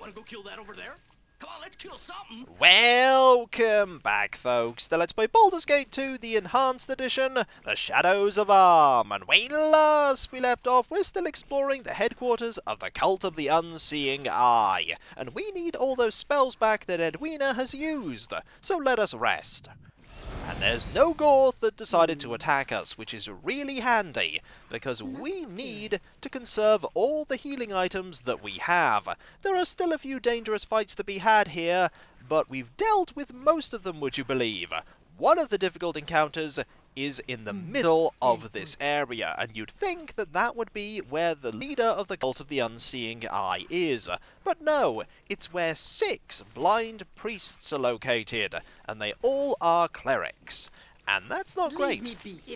wanna go kill that over there? Come on, let's kill something. Welcome back, folks, to Let's Play Baldur's Gate 2, the Enhanced Edition, The Shadows of Arm. And when last we left off, we're still exploring the headquarters of the Cult of the Unseeing Eye. And we need all those spells back that Edwina has used, so let us rest. And there's no Gorth that decided to attack us, which is really handy, because we need to conserve all the healing items that we have. There are still a few dangerous fights to be had here, but we've dealt with most of them, would you believe? One of the difficult encounters is in the middle of this area, and you'd think that that would be where the leader of the Cult of the Unseeing Eye is. But no, it's where 6 blind priests are located, and they all are clerics. And that's not great.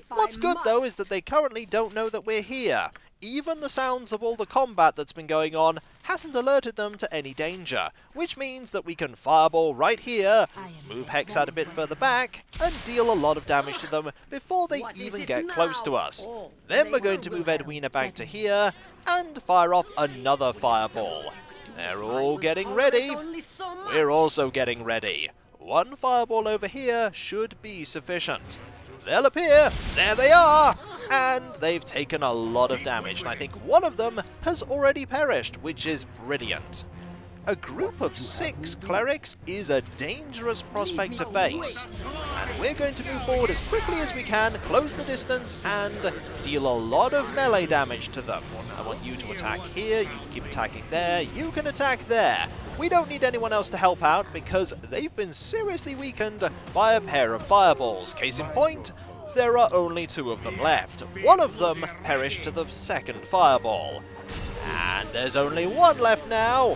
What's good, though, is that they currently don't know that we're here. Even the sounds of all the combat that's been going on hasn't alerted them to any danger, which means that we can fireball right here, move Hex out a bit further back, and deal a lot of damage to them before they even get close to us. Then we're going to move Edwina back to here, and fire off another fireball. They're all getting ready. We're also getting ready. One fireball over here should be sufficient. They'll appear, there they are, and they've taken a lot of damage, and I think one of them has already perished, which is brilliant. A group of 6 clerics is a dangerous prospect to face, and we're going to move forward as quickly as we can, close the distance, and deal a lot of melee damage to them. I want you to attack here, you can keep attacking there, you can attack there. We don't need anyone else to help out because they've been seriously weakened by a pair of fireballs. Case in point, there are only 2 of them left. One of them perished to the second fireball. And there's only 1 left now.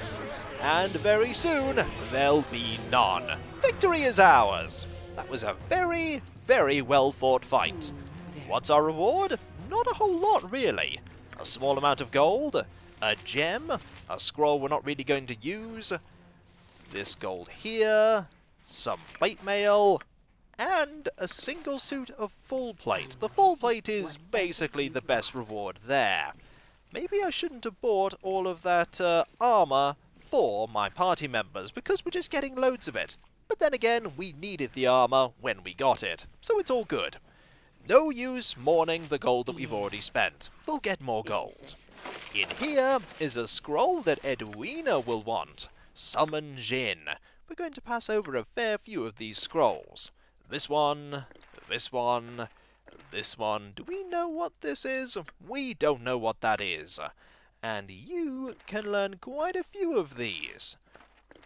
And very soon, there'll be none. Victory is ours. That was a very, very well fought fight. What's our reward? Not a whole lot, really. A small amount of gold, a gem, a scroll we're not really going to use, this gold here, some plate mail, and a single suit of full plate. The full plate is basically the best reward there. Maybe I shouldn't have bought all of that armor for my party members, because we're just getting loads of it. But then again, we needed the armor when we got it, so it's all good. No use mourning the gold that we've already spent. We'll get more gold. In here is a scroll that Edwina will want. Summon Jin. We're going to pass over a fair few of these scrolls. This one, this one, this one. Do we know what this is? We don't know what that is. And you can learn quite a few of these.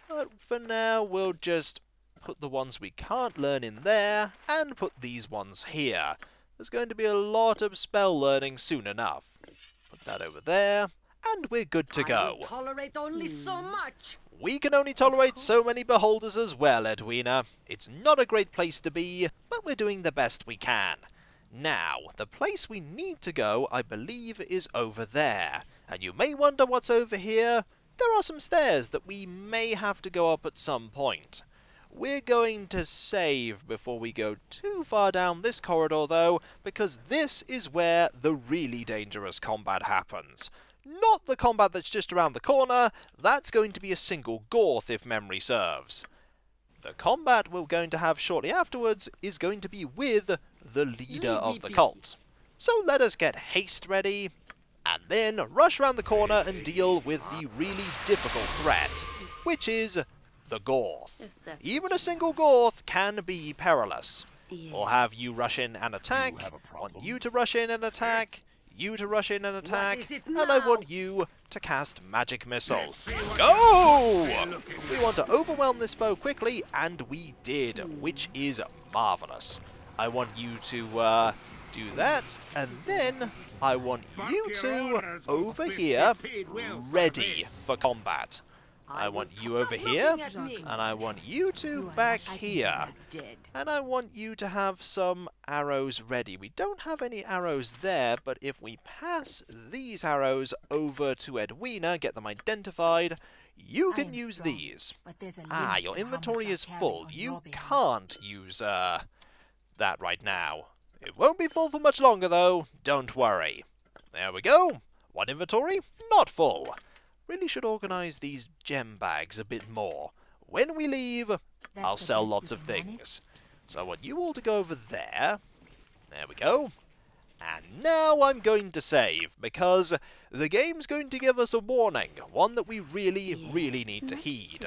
But for now, we'll just put the ones we can't learn in there, and put these ones here. There's going to be a lot of spell learning soon enough. Put that over there, and we're good to go. I tolerate only so much. We can only tolerate so many beholders as well, Edwina. It's not a great place to be, but we're doing the best we can. Now, the place we need to go, I believe, is over there. And you may wonder what's over here. There are some stairs that we may have to go up at some point. We're going to save before we go too far down this corridor, though, because this is where the really dangerous combat happens. Not the combat that's just around the corner, that's going to be a single Gorth if memory serves. The combat we're going to have shortly afterwards is going to be with the leader of the cult. So let us get haste ready, and then rush around the corner and deal with the really difficult threat, which is the Gorth. Even a single Gorth can be perilous. Or have you rush in and attack, I want you to rush in and attack, you to rush in and attack, and I want you to cast Magic Missile. Go! We want to overwhelm this foe quickly, and we did, which is marvellous. I want you to do that, and then I want you to, over here, ready for combat. I want you over here, and I want you two back here. And I want you to have some arrows ready. We don't have any arrows there, but if we pass these arrows over to Edwina, get them identified, you can use these. Ah, your inventory is full. You can't use that right now. It won't be full for much longer, though. Don't worry. There we go. One inventory, not full. Really should organise these gem bags a bit more. When we leave, I'll sell lots of things. So I want you all to go over there. There we go. And now I'm going to save, because the game's going to give us a warning, one that we really need to heed.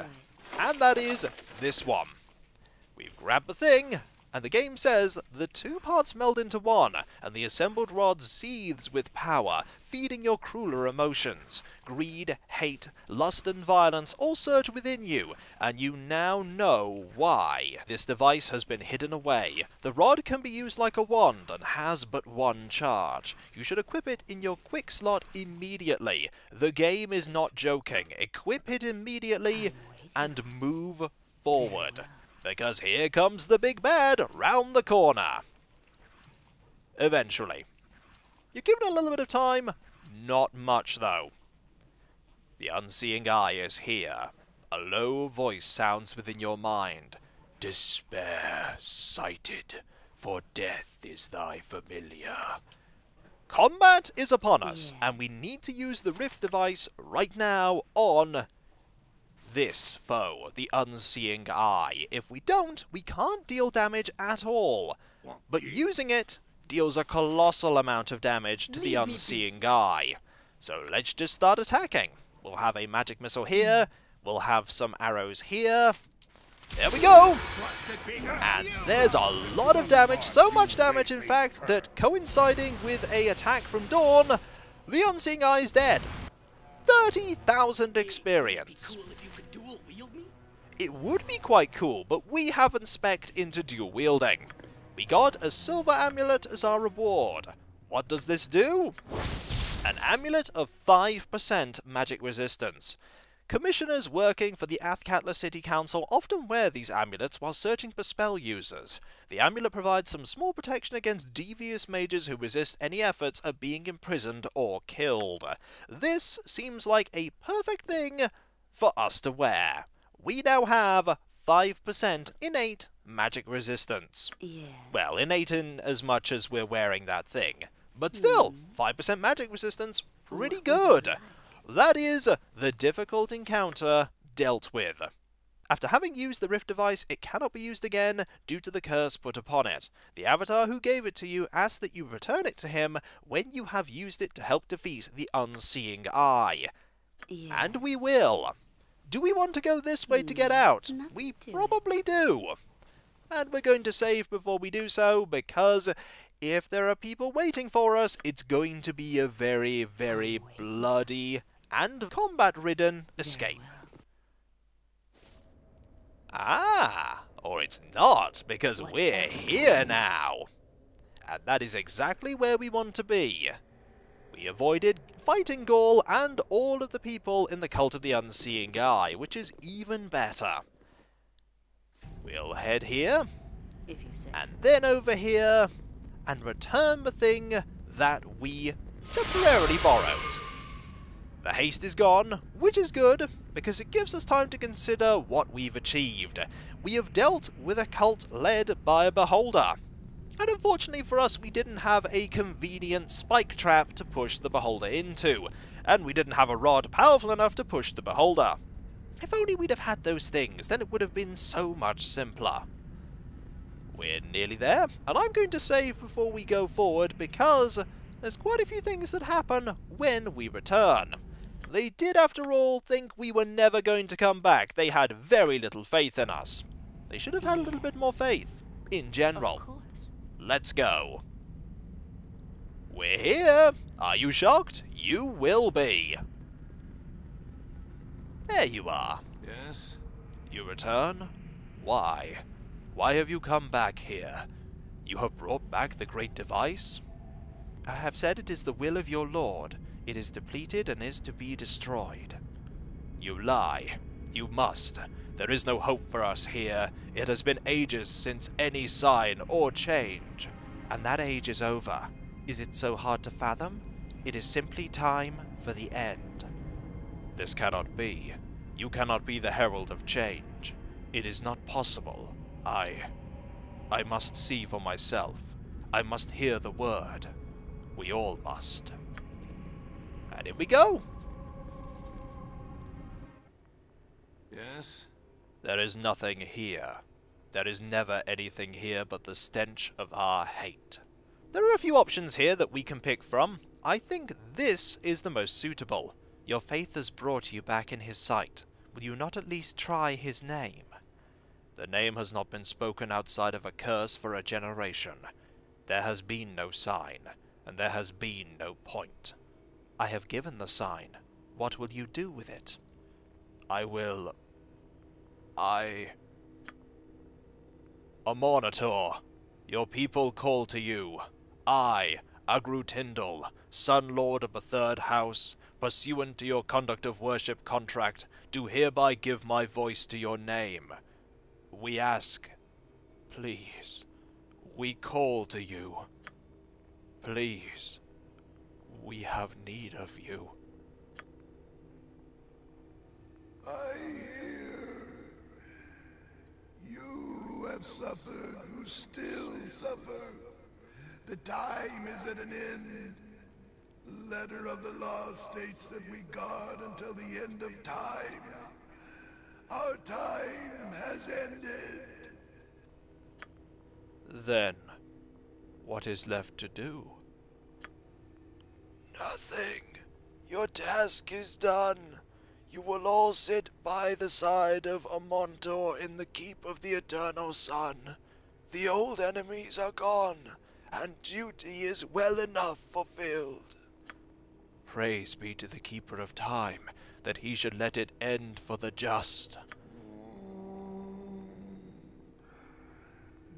And that is this one. We've grabbed the thing, and the game says the two parts meld into one, and the assembled rod seethes with power, feeding your crueler emotions. Greed, hate, lust and violence all surge within you, and you now know why. This device has been hidden away. The rod can be used like a wand and has but one charge. You should equip it in your quick slot immediately. The game is not joking. Equip it immediately and move forward. Because here comes the big bad round the corner. Eventually. You're given a little bit of time, not much though. The unseeing eye is here. A low voice sounds within your mind. Despair sighted, for death is thy familiar. Combat is upon us, and we need to use the rift device right now on this foe, the unseeing eye. If we don't, we can't deal damage at all. But using it deals a colossal amount of damage to the unseeing eye. So let's just start attacking. We'll have a magic missile here. We'll have some arrows here. There we go! And there's a lot of damage, so much damage in fact, that coinciding with a attack from Dawn, the unseeing eye is dead. 30,000 experience. It would be quite cool, but we haven't spec'd into dual wielding. We got a silver amulet as our reward. What does this do? An amulet of 5% magic resistance. Commissioners working for the Athkatla City Council often wear these amulets while searching for spell users. The amulet provides some small protection against devious mages who resist any efforts at being imprisoned or killed. This seems like a perfect thing for us to wear. We now have 5% innate magic resistance. Yeah. Well, innate in as much as we're wearing that thing. But still, 5% magic resistance, pretty good. That is the difficult encounter dealt with. After having used the rift device, it cannot be used again due to the curse put upon it. The avatar who gave it to you asks that you return it to him when you have used it to help defeat the unseeing eye. Yeah. And we will. Do we want to go this way to get out? Not We to. probably do. And we're going to save before we do so, because if there are people waiting for us, it's going to be a very, very bloody and combat-ridden escape. Ah, or it's not, because we're here now. And that is exactly where we want to be. We avoided fighting Gaul and all of the people in the Cult of the Unseeing Eye, which is even better. We'll head here, If you say and then over here, and return the thing that we temporarily borrowed. The haste is gone, which is good, because it gives us time to consider what we've achieved. We have dealt with a cult led by a beholder. And unfortunately for us, we didn't have a convenient spike trap to push the beholder into, and we didn't have a rod powerful enough to push the beholder. If only we'd have had those things, then it would have been so much simpler. We're nearly there, and I'm going to save before we go forward because there's quite a few things that happen when we return. They did, after all, think we were never going to come back. They had very little faith in us. They should have had a little bit more faith, in general. Of course. Let's go. We're here. Are you shocked? You will be. There you are. Yes? You return? Why? Why have you come back here? You have brought back the great device? I have said it is the will of your lord. It is depleted and is to be destroyed. You lie. You must. There is no hope for us here. It has been ages since any sign or change. And that age is over. Is it so hard to fathom? It is simply time for the end. This cannot be. You cannot be the herald of change. It is not possible. I must see for myself. I must hear the word. We all must. And here we go. Yes? There is nothing here. There is never anything here but the stench of our hate. There are a few options here that we can pick from. I think this is the most suitable. Your faith has brought you back in his sight. Will you not at least try his name? The name has not been spoken outside of a curse for a generation. There has been no sign, and there has been no point. I have given the sign. What will you do with it? A monitor. Your people call to you. I, Agrutindal, Sun Lord of the Third House, pursuant to your conduct of worship contract, do hereby give my voice to your name. We ask, please, we call to you. Please, we have need of you. I hear you have suffered, who still suffer. The time is at an end. The letter of the law states that we guard until the end of time. Our time has ended. Then, what is left to do? Nothing. Your task is done. You will all sit by the side of Amontor in the keep of the Eternal Sun. The old enemies are gone, and duty is well enough fulfilled. Praise be to the Keeper of Time, that he should let it end for the just.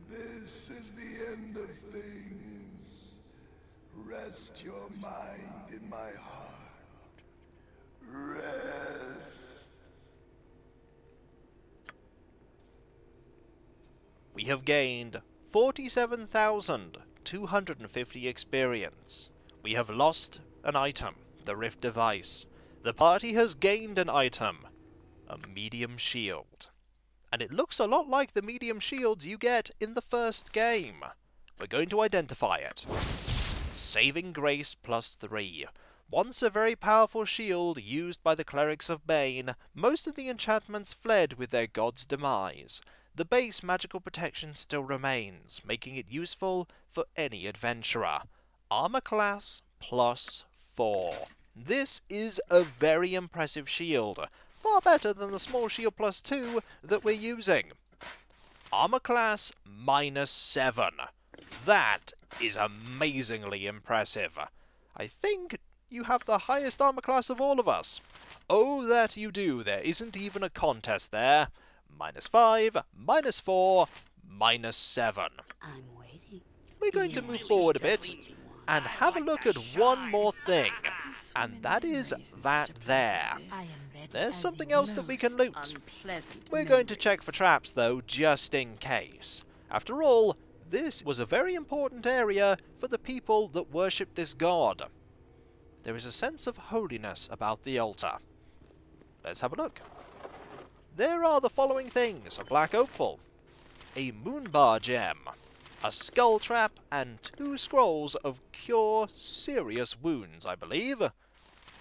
This is the end of things. Rest your mind in my heart. Rest. We have gained 47,250 experience. We have lost an item, the Rift Device. The party has gained an item, a medium shield. And it looks a lot like the medium shields you get in the first game. We're going to identify it. Saving Grace +3. Once a very powerful shield used by the Clerics of Bane, most of the enchantments fled with their god's demise. The base magical protection still remains, making it useful for any adventurer. Armor class +4. This is a very impressive shield, far better than the small shield +2 that we're using. Armor class -7. That is amazingly impressive. I think you have the highest armor class of all of us. Oh, that you do. There isn't even a contest there. -5, -4, -7. I'm waiting. We're going to move forward a bit and have a look at one more thing, and that is that there. I am ready. There's as something you else that know. we can loot. Unpleasant We're going to memories. check for traps, though, just in case. After all, this was a very important area for the people that worship this god. There is a sense of holiness about the altar. Let's have a look. There are the following things: a black opal, a moonbar gem, a skull trap, and 2 scrolls of cure serious wounds, I believe.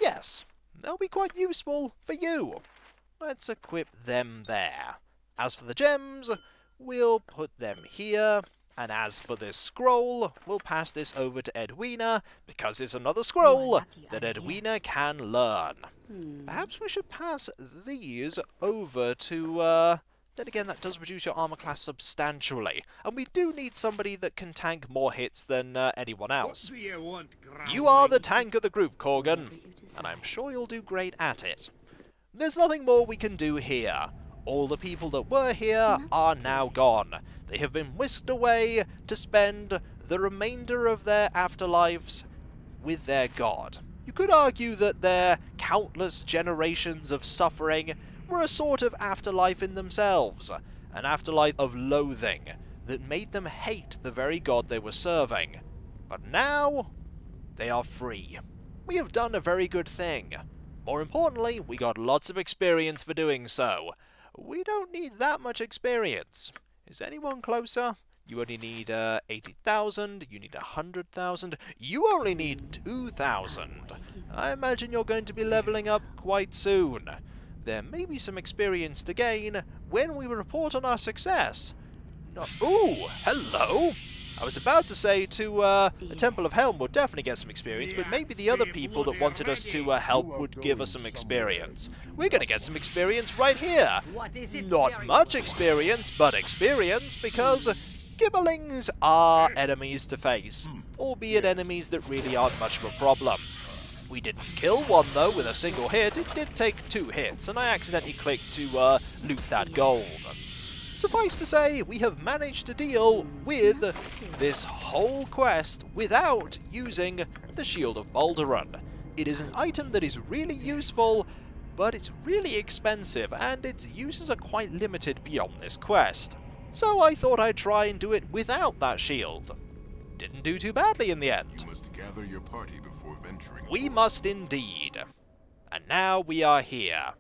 Yes, they'll be quite useful for you. Let's equip them there. As for the gems, we'll put them here. And as for this scroll, we'll pass this over to Edwina, because it's another scroll lucky that I'm Edwina can learn. Perhaps we should pass these over to, then again, that does reduce your armor class substantially. And we do need somebody that can tank more hits than anyone else. You are the tank of the group, Corgan, and I'm sure you'll do great at it. There's nothing more we can do here. All the people that were here are now gone. They have been whisked away to spend the remainder of their afterlives with their god. You could argue that their countless generations of suffering were a sort of afterlife in themselves, an afterlife of loathing that made them hate the very god they were serving. But now, they are free. We have done a very good thing. More importantly, we got lots of experience for doing so. We don't need that much experience. Is anyone closer? You only need 80,000, you need 100,000, you only need 2,000. I imagine you're going to be leveling up quite soon. there may be some experience to gain when we report on our success. Ooh, hello! I was about to say the Temple of Helm would definitely get some experience, but maybe the other people that wanted us to help would give us some experience. We're going to get some experience right here. Not much experience, but experience, because Gibberlings are enemies to face, albeit enemies that really aren't much of a problem. We didn't kill one, though, with a single hit. It did take 2 hits, and I accidentally clicked to loot that gold. Suffice to say, we have managed to deal with this whole quest without using the Shield of Balduran. It is an item that is really useful, but it's really expensive, and its uses are quite limited beyond this quest. So I thought I'd try and do it without that shield. Didn't do too badly in the end. You must gather your party before venturing. We must indeed. And now we are here.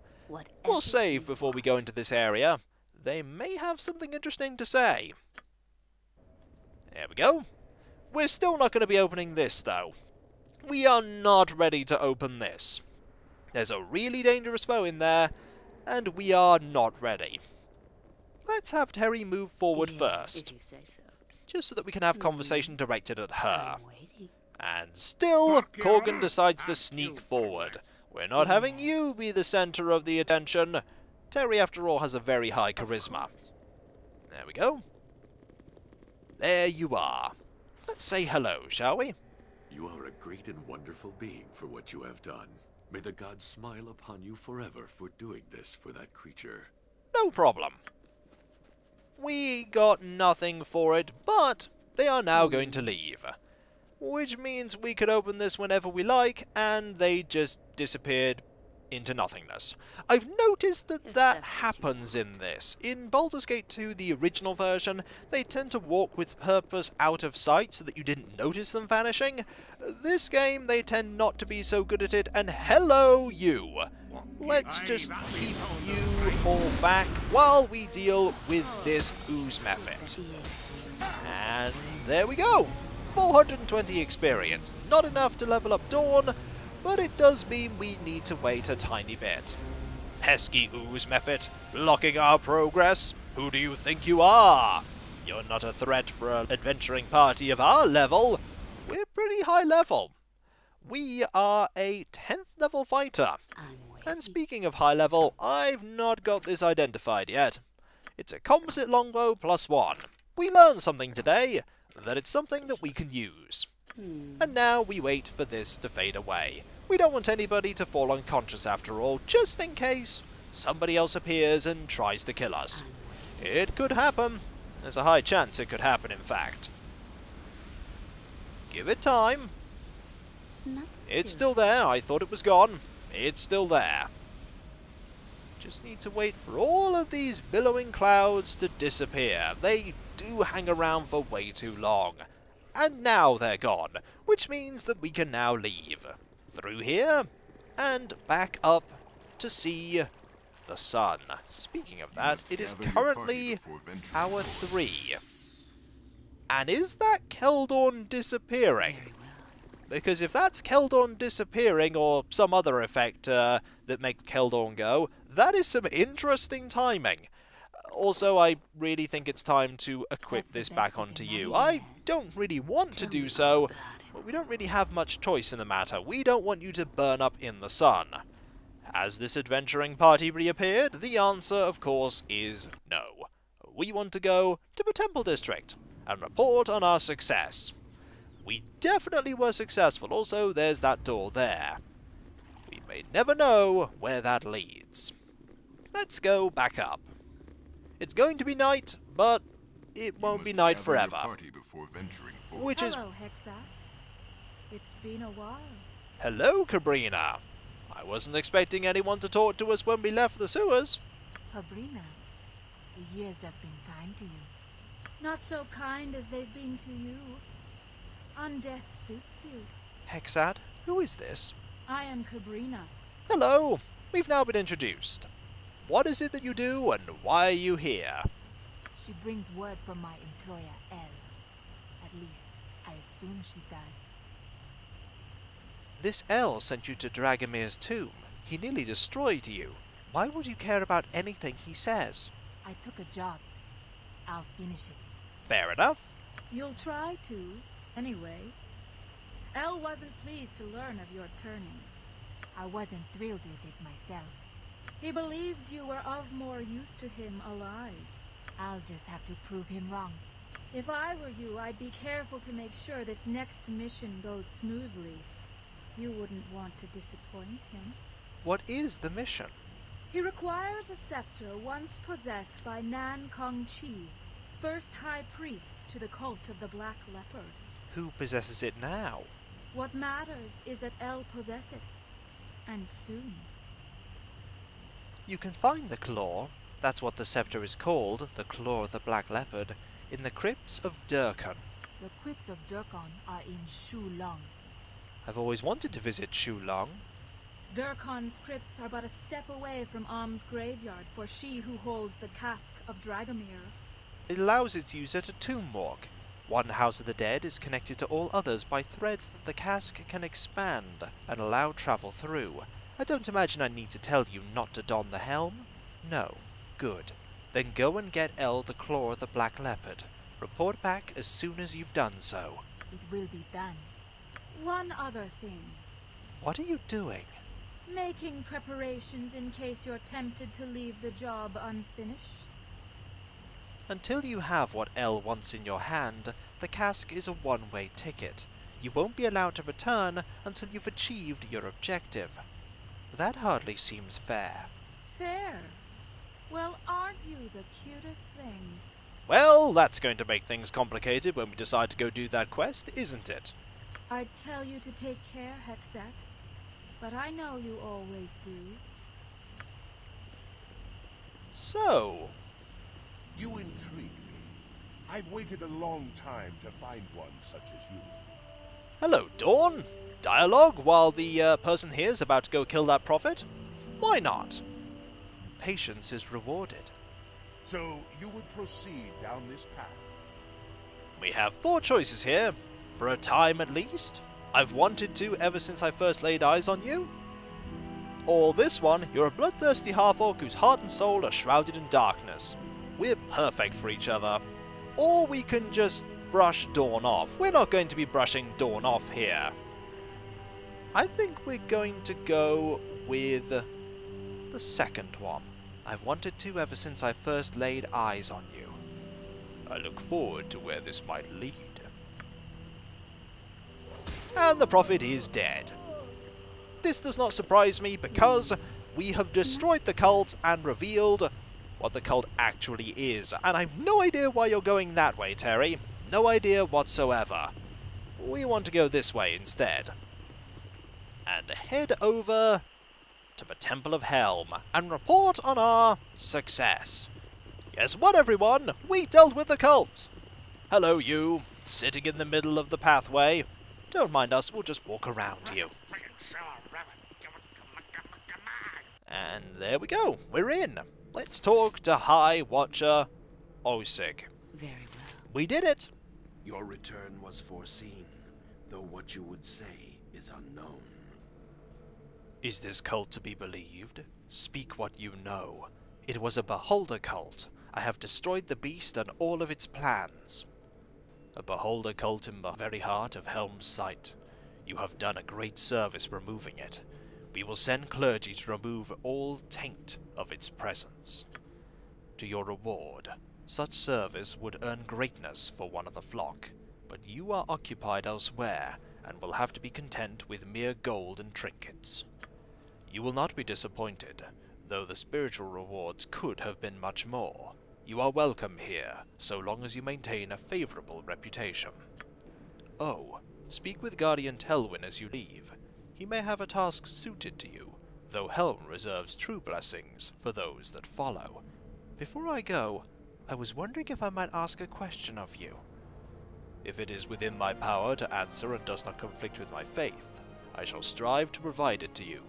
We'll save before we go into this area. They may have something interesting to say. There we go. We're still not going to be opening this, though. We are not ready to open this. There's a really dangerous foe in there, and we are not ready. Let's have Terri move forward first, If you say so. just so that we can have conversation directed at her. And still, Corgan decides to sneak forward. We're not having you be the centre of the attention. Terri, after all, has a very high charisma. There we go. There you are. Let's say hello, shall we? You are a great and wonderful being for what you have done. May the gods smile upon you forever for doing this for that creature. No problem. We got nothing for it, but they are now going to leave. Which means we could open this whenever we like, and they just disappeared into nothingness. I've noticed that happens in this. In Baldur's Gate 2, the original version, they tend to walk with purpose out of sight so that you didn't notice them vanishing. This game, they tend not to be so good at it, and hello, you! Let's just keep you all back while we deal with this ooze method. And there we go! 420 experience. Not enough to level up Dawn, but it does mean we need to wait a tiny bit. Pesky ooze method, blocking our progress. Who do you think you are? You're not a threat for an adventuring party of our level. We're pretty high level. We are a 10th level fighter. And speaking of high level, I've not got this identified yet. It's a Composite Longbow +1. We learned something today, that it's something that we can use. And now we wait for this to fade away. We don't want anybody to fall unconscious after all, just in case somebody else appears and tries to kill us. It could happen. There's a high chance it could happen, in fact. Give it time. It's still there. I thought it was gone. It's still there. Just need to wait for all of these billowing clouds to disappear. They do hang around for way too long. And now they're gone, which means that we can now leave. Through here, and back up to see the sun. Speaking of that, it is currently hour 3. And is that Keldorn disappearing? Because if that's Keldorn disappearing, or some other effect that makes Keldorn go, that is some interesting timing. Also, I really think it's time to equip this back onto you. I don't really want to do so, but we don't really have much choice in the matter. We don't want you to burn up in the sun. Has this adventuring party reappeared? The answer, of course, is no. We want to go to the Temple District and report on our success. We definitely were successful. Also, there's that door there. We may never know where that leads. Let's go back up. It's going to be night, but it won't be night forever. Which is... Hello, Hexat. It's been a while. Hello, Cabrina. I wasn't expecting anyone to talk to us when we left the sewers. Cabrina, the years have been kind to you. Not so kind as they've been to you. Undeath suits you. Hexad, who is this? I am Cabrina. Hello. We've now been introduced. What is it that you do, and why are you here? She brings word from my employer, Elle. At least, I assume she does. This Elle sent you to Dragomir's tomb. He nearly destroyed you. Why would you care about anything he says? I took a job. I'll finish it. Fair enough. You'll try to, anyway. El wasn't pleased to learn of your turning. I wasn't thrilled with it myself. He believes you were of more use to him alive. I'll just have to prove him wrong. If I were you, I'd be careful to make sure this next mission goes smoothly. You wouldn't want to disappoint him. What is the mission? He requires a scepter once possessed by Nan Kong Chi, first high priest to the cult of the Black Leopard. Who possesses it now? What matters is that El possess it. And soon. You can find the claw, that's what the scepter is called, the claw of the Black Leopard, in the crypts of Durkan. The crypts of Durkan are in Shulong. I've always wanted to visit Shulong. Durkan's crypts are but a step away from Am's graveyard for she who holds the cask of Dragomir. It allows its user to tomb walk. One House of the Dead is connected to all others by threads that the cask can expand and allow travel through. I don't imagine I need to tell you not to don the helm. No. Good. Then go and get El the Claw of the Black Leopard. Report back as soon as you've done so. It will be done. One other thing. What are you doing? Making preparations in case you're tempted to leave the job unfinished. Until you have what El wants in your hand, the cask is a one-way ticket. You won't be allowed to return until you've achieved your objective. That hardly seems fair. Fair? Well, aren't you the cutest thing? Well, that's going to make things complicated when we decide to go do that quest, isn't it? I'd tell you to take care, Hexat. But I know you always do. So... You intrigue me. I've waited a long time to find one such as you. Hello, Dawn. Dialogue while the person here's about to go kill that prophet? Why not? Patience is rewarded. So you would proceed down this path? We have 4 choices here, for a time at least. I've wanted to ever since I first laid eyes on you. Or this one, you're a bloodthirsty half-orc whose heart and soul are shrouded in darkness. We're perfect for each other. Or we can just brush Dawn off. We're not going to be brushing Dawn off here. I think we're going to go with the second one. I've wanted to ever since I first laid eyes on you. I look forward to where this might lead. And the prophet is dead. This does not surprise me because we have destroyed the cult and revealed what the cult actually is. And I've no idea why you're going that way, Terri. No idea whatsoever. We want to go this way instead. And head over to the Temple of Helm and report on our success. Guess what, everyone? We dealt with the cult! Hello, you, sitting in the middle of the pathway. Don't mind us, we'll just walk around you. And there we go, we're in. Let's talk to High Watcher Osig. Very well. We did it! Your return was foreseen, though what you would say is unknown. Is this cult to be believed? Speak what you know. It was a beholder cult. I have destroyed the beast and all of its plans. A beholder cult in the very heart of Helm's site. You have done a great service removing it. We will send clergy to remove all taint of its presence. To your reward, such service would earn greatness for one of the flock, but you are occupied elsewhere, and will have to be content with mere gold and trinkets. You will not be disappointed, though the spiritual rewards could have been much more. You are welcome here, so long as you maintain a favorable reputation. Oh, speak with Guardian Telwyn as you leave. He may have a task suited to you, though Helm reserves true blessings for those that follow. Before I go, I was wondering if I might ask a question of you. If it is within my power to answer and does not conflict with my faith, I shall strive to provide it to you.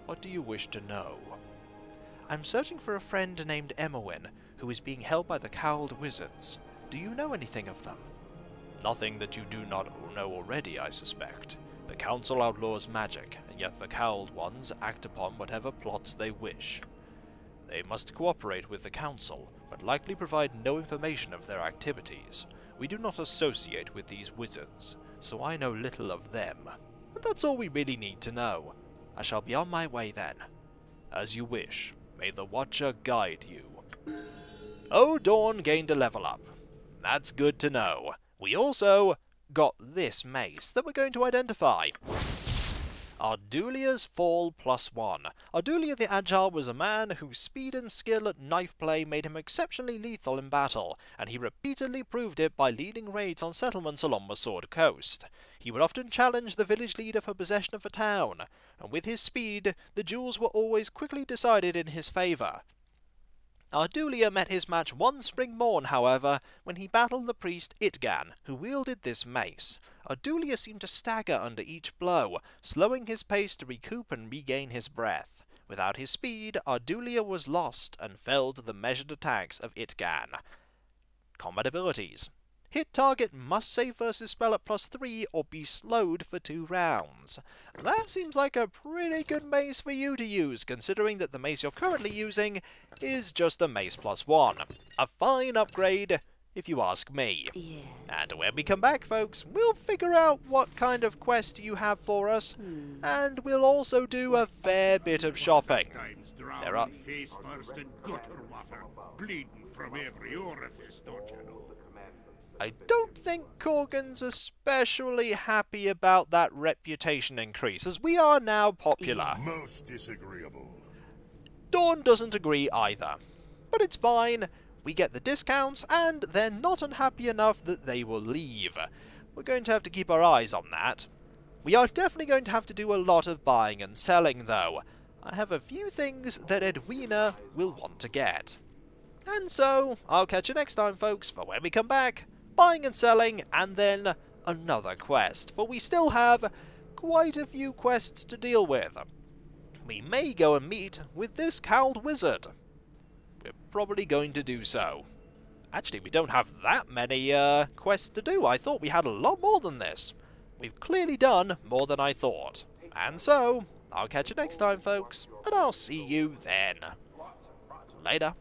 What do you wish to know? I'm searching for a friend named Emowyn, who is being held by the Cowled Wizards. Do you know anything of them? Nothing that you do not know already, I suspect. The Council outlaws magic, and yet the Cowled Ones act upon whatever plots they wish. They must cooperate with the Council, but likely provide no information of their activities. We do not associate with these wizards, so I know little of them. And that's all we really need to know. I shall be on my way then. As you wish. May the Watcher guide you. Oh, Dawn gained a level up. That's good to know. We also got this mace that we're going to identify. Ardulia's Fall +1. Ardulia the Agile was a man whose speed and skill at knife play made him exceptionally lethal in battle, and he repeatedly proved it by leading raids on settlements along the Sword Coast. He would often challenge the village leader for possession of a town, and with his speed, the duels were always quickly decided in his favour. Ardulia met his match one spring morn, however, when he battled the priest Itgan, who wielded this mace. Ardulia seemed to stagger under each blow, slowing his pace to recoup and regain his breath. Without his speed, Ardulia was lost and fell to the measured attacks of Itgan. Combat abilities. Hit target must save versus spell at +3 or be slowed for 2 rounds. That seems like a pretty good mace for you to use, considering that the mace you're currently using is just a mace +1. A fine upgrade, if you ask me. Yeah. And when we come back, folks, we'll figure out what kind of quest you have for us, and we'll also do a fair bit of shopping. There are... face first in gutter water, bleeding from every orifice, don't you know? I don't think Corgan's especially happy about that reputation increase, as we are now popular. Most disagreeable. Dawn doesn't agree either. But it's fine. We get the discounts, and they're not unhappy enough that they will leave. We're going to have to keep our eyes on that. We are definitely going to have to do a lot of buying and selling, though. I have a few things that Edwina will want to get. And so, I'll catch you next time, folks, for when we come back. Buying and selling, and then another quest, for we still have quite a few quests to deal with. We may go and meet with this cowled wizard. We're probably going to do so. Actually, we don't have that many quests to do. I thought we had a lot more than this. We've clearly done more than I thought. And so, I'll catch you next time, folks, and I'll see you then. Later.